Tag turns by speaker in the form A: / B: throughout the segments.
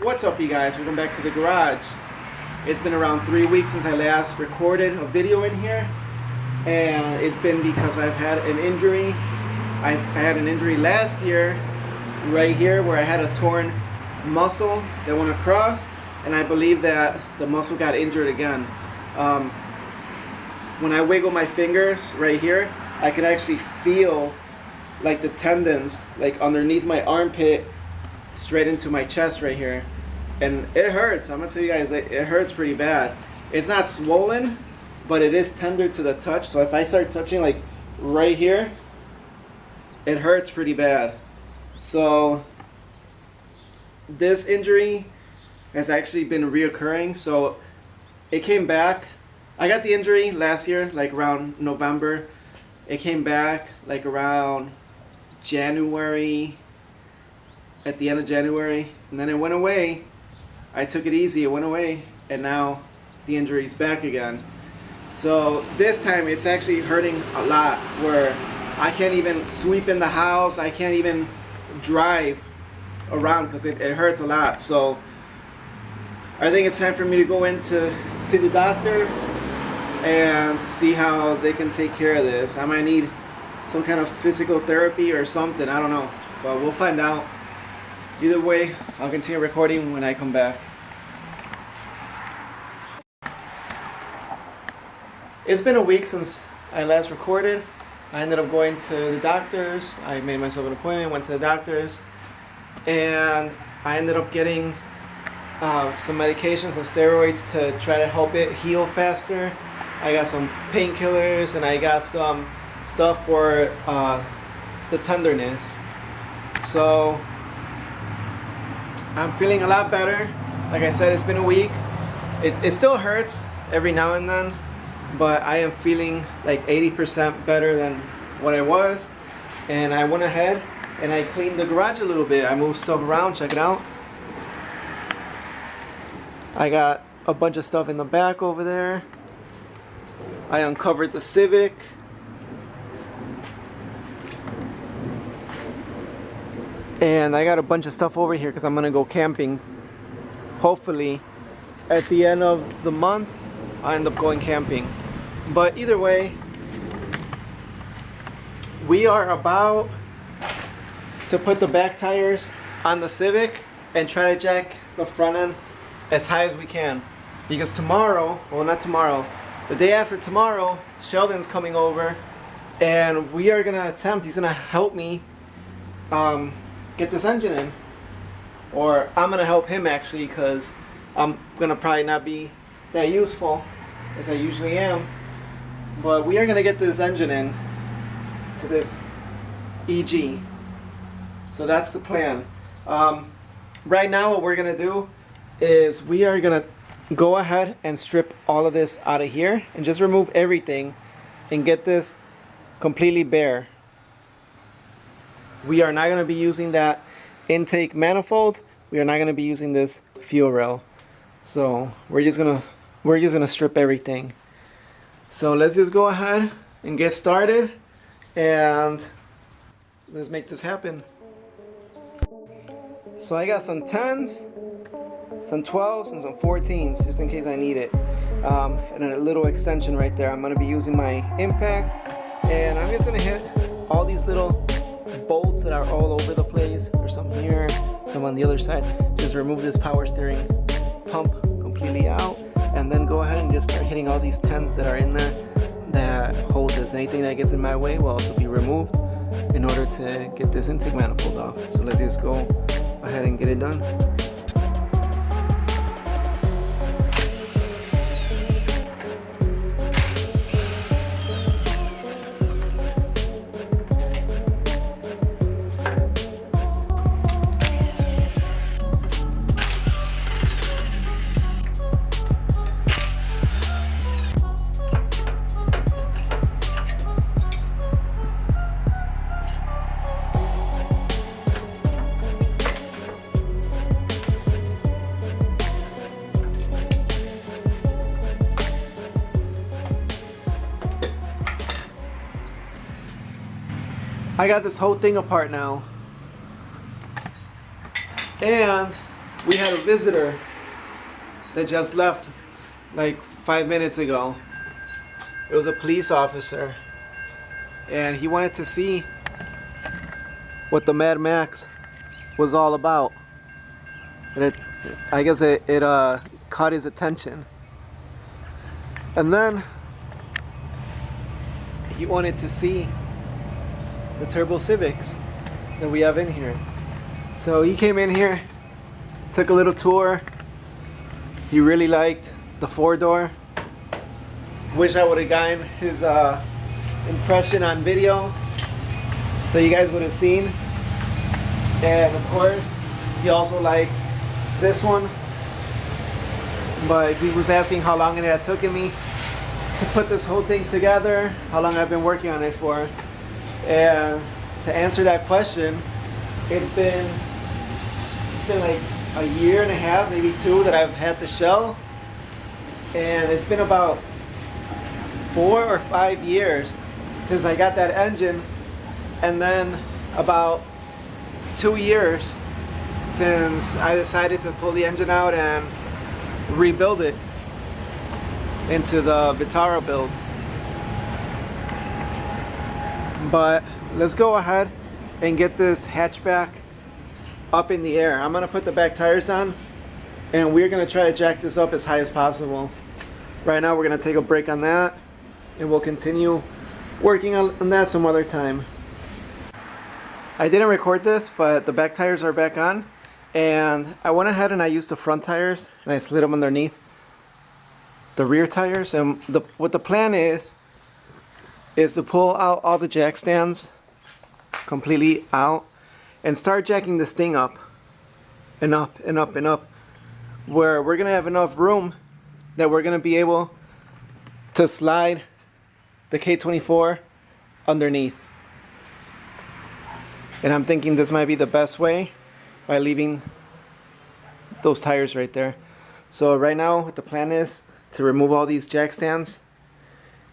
A: What's up, you guys? Welcome back to the garage. It's been around 3 weeks since I last recorded a video in here, and it's been because I've had an injury. I had an injury last year right here where I had a torn muscle that went across, and I believe that the muscle got injured again. When I wiggle my fingers right here, I can actually feel like the tendons like underneath my armpit straight into my chest right here, and it hurts. I'm gonna tell you guys, it hurts pretty bad. It's not swollen, but it is tender to the touch. So if I start touching like right here, it hurts pretty bad. So this injury has actually been reoccurring. So it came back. I got the injury last year, like around November. It came back like around January, at the end of January, and then it went away. I took it easy, it went away, and now the injury's back again. So this time it's actually hurting a lot, where I can't even sweep in the house, I can't even drive around because it hurts a lot. So I think it's time for me to go in to see the doctor and see how they can take care of this. I might need some kind of physical therapy or something, I don't know, but we'll find out. Either way, I'll continue recording when I come back. It's been a week since I last recorded. I ended up going to the doctors. I made myself an appointment, went to the doctors, and I ended up getting some medications, some steroids to try to help it heal faster. I got some painkillers, and I got some stuff for the tenderness. So I'm feeling a lot better. Like I said, it's been a week. It still hurts every now and then, but I am feeling like 80% better than what I was. And I went ahead and I cleaned the garage a little bit. I moved stuff around, check it out. I got a bunch of stuff in the back over there. I uncovered the Civic. And I got a bunch of stuff over here because I'm gonna go camping. Hopefully at the end of the month I end up going camping. But either way, we are about to put the back tires on the Civic and try to jack the front end as high as we can, because tomorrow, well, not tomorrow, the day after tomorrow, Sheldon's coming over and we are gonna attempt, he's gonna help me get this engine in, or I'm gonna help him actually, because I'm gonna probably not be that useful as I usually am, but we are gonna get this engine in to this EG. So that's the plan. Right now what we're gonna do is we are gonna go ahead and strip all of this out of here and just remove everything and get this completely bare. We are not going to be using that intake manifold. We are not going to be using this fuel rail. So we're just gonna strip everything. So let's just go ahead and get started, and let's make this happen. So I got some 10s, some 12s, and some 14s just in case I need it. And a little extension right there. I'm going to be using my impact, and I'm just going to hit all these little bolts that are all over the place. There's some here, some on the other side. Just remove this power steering pump completely out, and then go ahead and just start hitting all these 10s that are in there that hold this. Anything that gets in my way will also be removed in order to get this intake manifold off. So let's just go ahead and get it done. I got this whole thing apart now, and We had a visitor that just left like 5 minutes ago. It was a police officer, and he wanted to see what the Mad Max was all about. And I guess it caught his attention. And then he wanted to see the Turbo Civics that we have in here. So he came in here, took a little tour. He really liked the 4-door. Wish I would have gotten his impression on video so you guys would have seen. And of course, he also liked this one. But he was asking how long it had taken me to put this whole thing together, how long I've been working on it for. And to answer that question, it's been like a year and a half, maybe 2, that I've had the shell. And it's been about 4 or 5 years since I got that engine, and then about 2 years since I decided to pull the engine out and rebuild it into the Vitara build. But let's go ahead and get this hatchback up in the air. I'm gonna put the back tires on, and we're gonna try to jack this up as high as possible. Right now we're gonna take a break on that, and we'll continue working on that some other time. I didn't record this, but the back tires are back on, and I went ahead and I used the front tires and I slid them underneath the rear tires. And what the plan is to pull out all the jack stands completely out and start jacking this thing up and up and up and up, where we're gonna have enough room that we're gonna be able to slide the K24 underneath. And I'm thinking this might be the best way by leaving those tires right there. So right now what the plan is to remove all these jack stands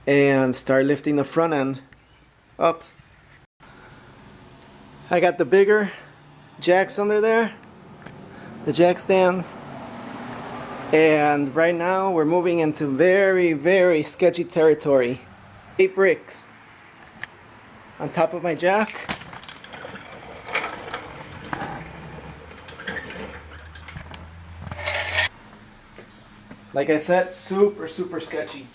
A: and start lifting the front end up. I got the bigger jacks under there, the jack stands. And right now we're moving into very, very sketchy territory. 8 bricks on top of my jack. Like I said, super, super sketchy.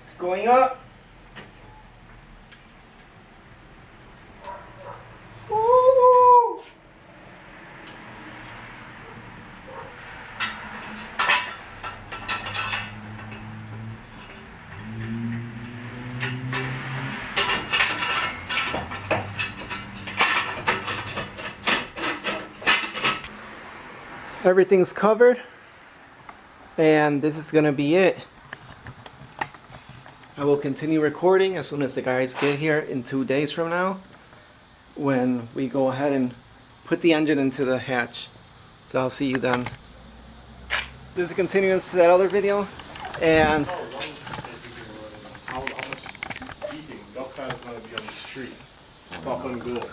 A: It's going up. Woo! Everything's covered, and this is gonna be it. I will continue recording as soon as the guys get here in 2 days from now, when we go ahead and put the engine into the hatch. So I'll see you then. This is a continuance to that other video, and
B: How much eating? That guy's gonna be on the street. Stop and go.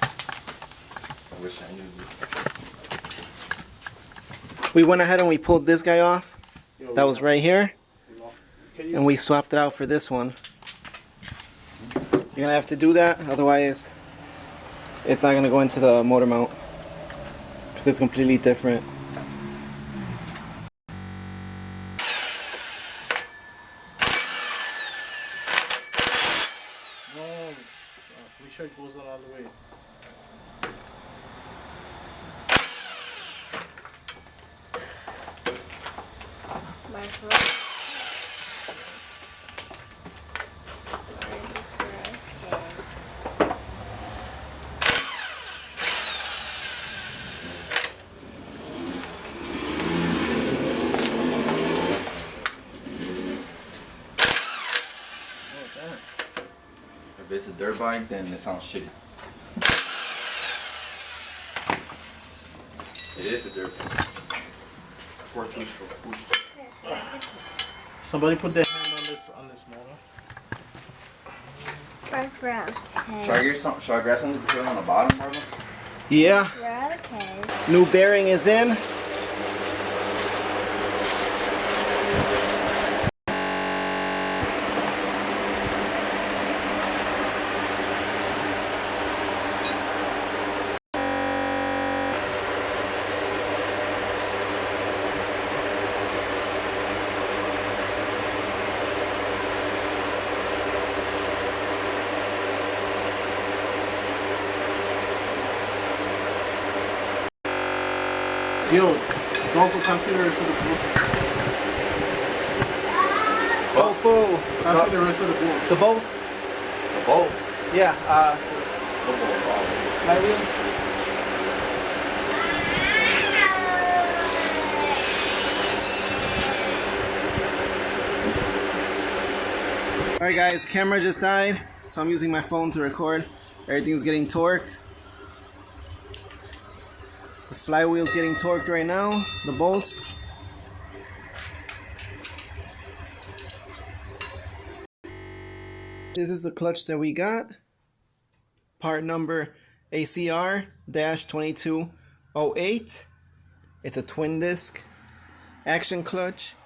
B: I wish I knew.
A: we went ahead and we pulled this guy off. That was right here. And we swapped it out for this one. You're gonna have to do that, otherwise it's not gonna go into the motor mount, because it's completely different.
B: No, we sure it goes all the way.
C: My foot.
D: it's a dirt bike, then it sounds shitty. It is a dirt bike.
B: Somebody put their hand on this motor.
C: First round. Okay.
D: Should I grab something to put on the bottom, Marlon?
A: Yeah.
C: Yeah, okay.
A: New bearing is in.
B: Yo, don't go pass me the rest of the boat.
A: Oh, full.
B: Pass me the rest of the boat.
A: The bolts?
D: The bolts.
A: Yeah.
D: The bolts.
A: Flywheel. Alright guys, camera just died, so I'm using my phone to record. Everything's getting torqued. The flywheel's getting torqued right now, the bolts. This is the clutch that we got. Part number ACR-2208. It's a twin disc action clutch.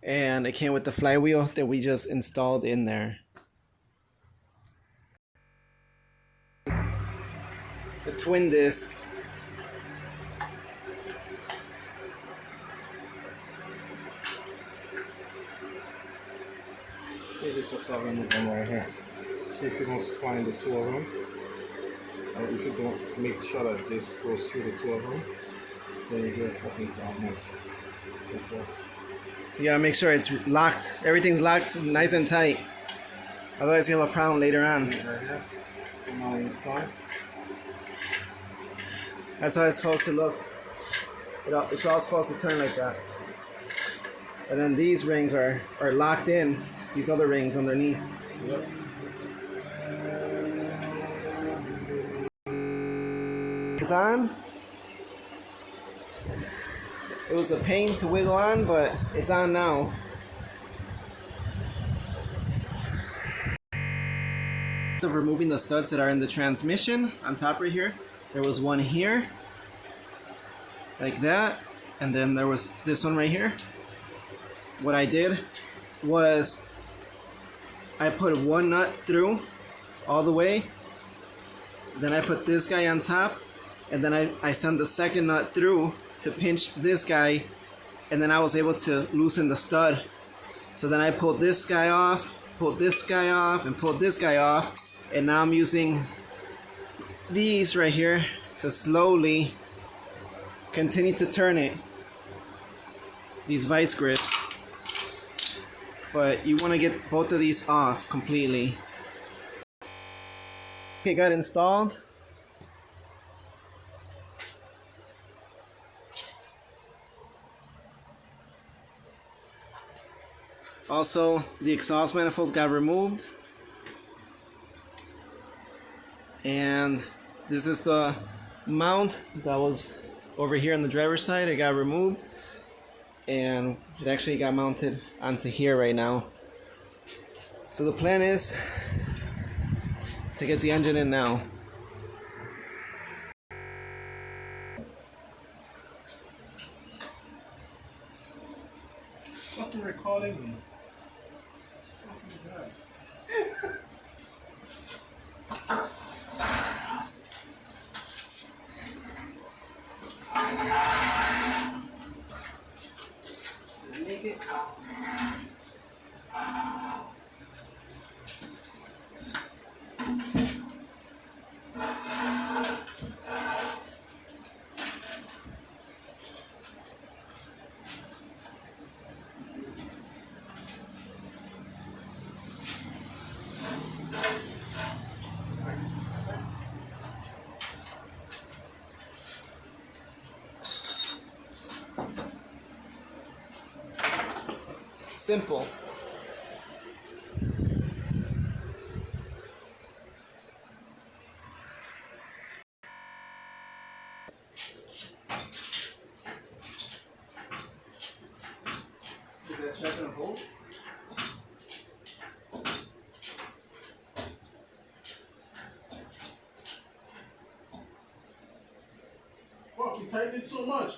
A: And it came with the flywheel that we just installed in there. The twin disc.
B: See, this is the problem with them right here. See if you don't spline the two of them. And if you don't make sure that this goes through the two of them, then you get a fucking problem with this.
A: You gotta make sure it's locked. Everything's locked nice and tight. Otherwise you'll have a problem later on.
B: See right here? So now when you turn,
A: That's how it's supposed to look. It's all supposed to turn like that. And then these rings are locked in. These other rings underneath.
B: yep.
A: It's on. It was a pain to wiggle on, but it's on now. Of removing the studs that are in the transmission on top right here. There was one here, like that, and then there was this one right here. What I did was I put one nut through all the way, then I put this guy on top, and then I sent the second nut through to pinch this guy, and then I was able to loosen the stud. So then I pulled this guy off, pulled this guy off, and pulled this guy off, and now I'm using these right here to slowly continue to turn it. These vice grips. But you want to get both of these off completely. Okay, got installed. Also, the exhaust manifolds got removed. And this is the mount that was over here on the driver's side. It got removed. And it actually got mounted onto here right now. So the plan is to get the engine in now.
B: It's fucking recording me. It's fucking bad.
A: Make it. Simple. hold?
B: Fuck, you tightened it so much.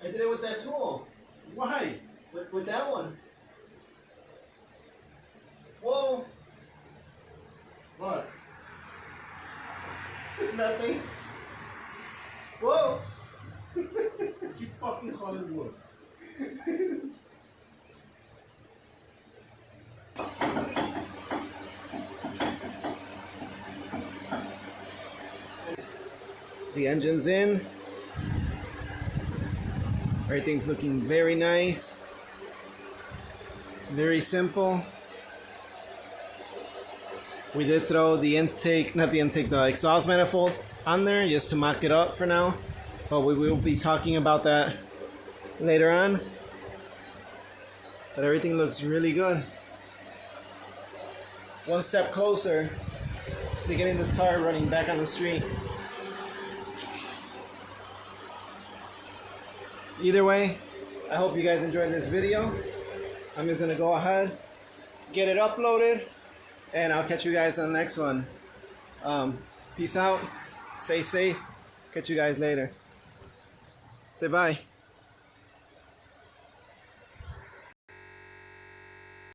A: I did it with that tool.
B: Why?
A: With that one. Whoa.
B: What?
A: Nothing. Whoa.
B: Keep fucking calling Wolf.
A: The engine's in. Everything's looking very nice. Very simple. We did throw the intake, not the intake, the exhaust manifold on there just to mock it up for now. But we will be talking about that later on. But everything looks really good. One step closer to getting this car running back on the street. Either way, I hope you guys enjoyed this video. I'm just gonna go ahead, get it uploaded, and I'll catch you guys on the next one. Peace out, stay safe, catch you guys later. Say bye.